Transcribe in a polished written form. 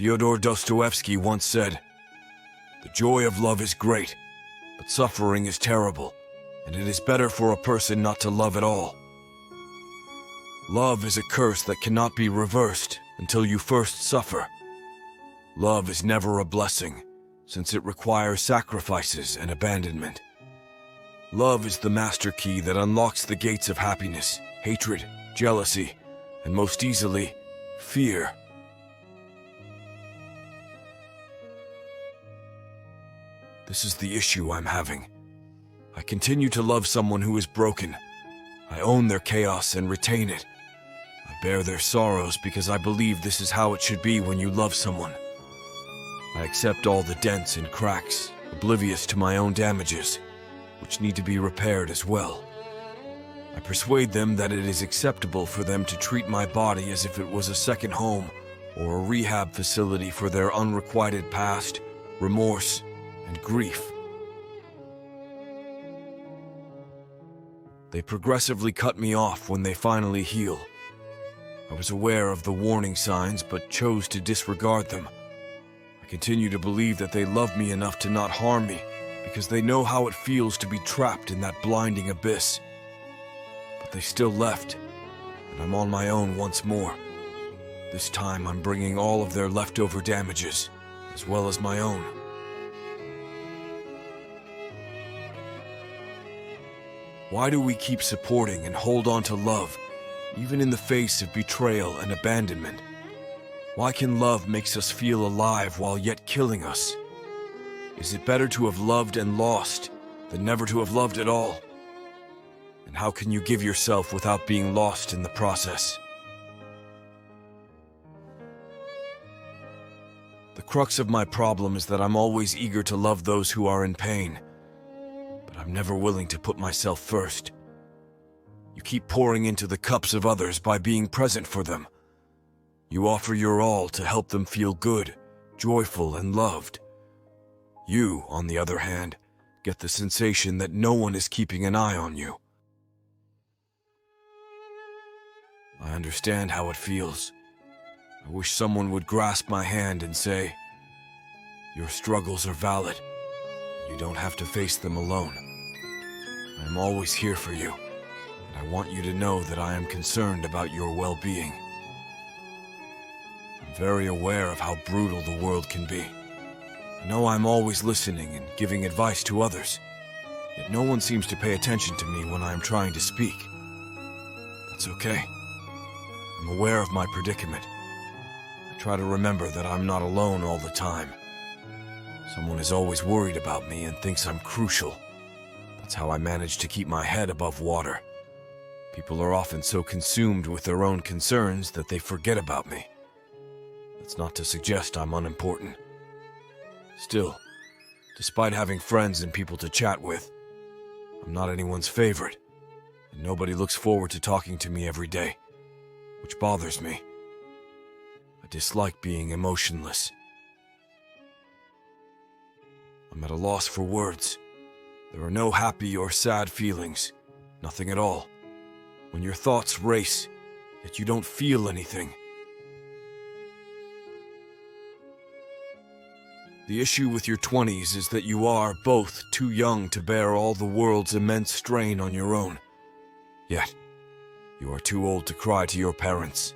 Fyodor Dostoevsky once said, "The joy of love is great, but suffering is terrible, and it is better for a person not to love at all." Love is a curse that cannot be reversed until you first suffer. Love is never a blessing, since it requires sacrifices and abandonment. Love is the master key that unlocks the gates of happiness, hatred, jealousy, and most easily, fear. This is the issue I'm having. I continue to love someone who is broken. I own their chaos and retain it. I bear their sorrows because I believe this is how it should be when you love someone. I accept all the dents and cracks, oblivious to my own damages, which need to be repaired as well. I persuade them that it is acceptable for them to treat my body as if it was a second home or a rehab facility for their unrequited past, remorse, and grief. They progressively cut me off when they finally heal. I was aware of the warning signs but chose to disregard them. I continue to believe that they love me enough to not harm me because they know how it feels to be trapped in that blinding abyss. But they still left, and I'm on my own once more. This time I'm bringing all of their leftover damages, as well as my own. Why do we keep supporting and hold on to love, even in the face of betrayal and abandonment? Why can love makes us feel alive while yet killing us? Is it better to have loved and lost than never to have loved at all? And how can you give yourself without being lost in the process? The crux of my problem is that I'm always eager to love those who are in pain, but I'm never willing to put myself first. You keep pouring into the cups of others by being present for them. You offer your all to help them feel good, joyful, and loved. You, on the other hand, get the sensation that no one is keeping an eye on you. I understand how it feels. I wish someone would grasp my hand and say, "Your struggles are valid. You don't have to face them alone. I am always here for you, and I want you to know that I am concerned about your well-being." I'm very aware of how brutal the world can be. I know I'm always listening and giving advice to others, yet no one seems to pay attention to me when I am trying to speak. That's okay. I'm aware of my predicament. I try to remember that I'm not alone all the time. Someone is always worried about me and thinks I'm crucial. That's how I manage to keep my head above water. People are often so consumed with their own concerns that they forget about me. That's not to suggest I'm unimportant. Still, despite having friends and people to chat with, I'm not anyone's favorite, and nobody looks forward to talking to me every day, which bothers me. I dislike being emotionless. I'm at a loss for words. There are no happy or sad feelings, nothing at all. When your thoughts race, yet you don't feel anything. The issue with your 20s is that you are both too young to bear all the world's immense strain on your own. Yet, you are too old to cry to your parents,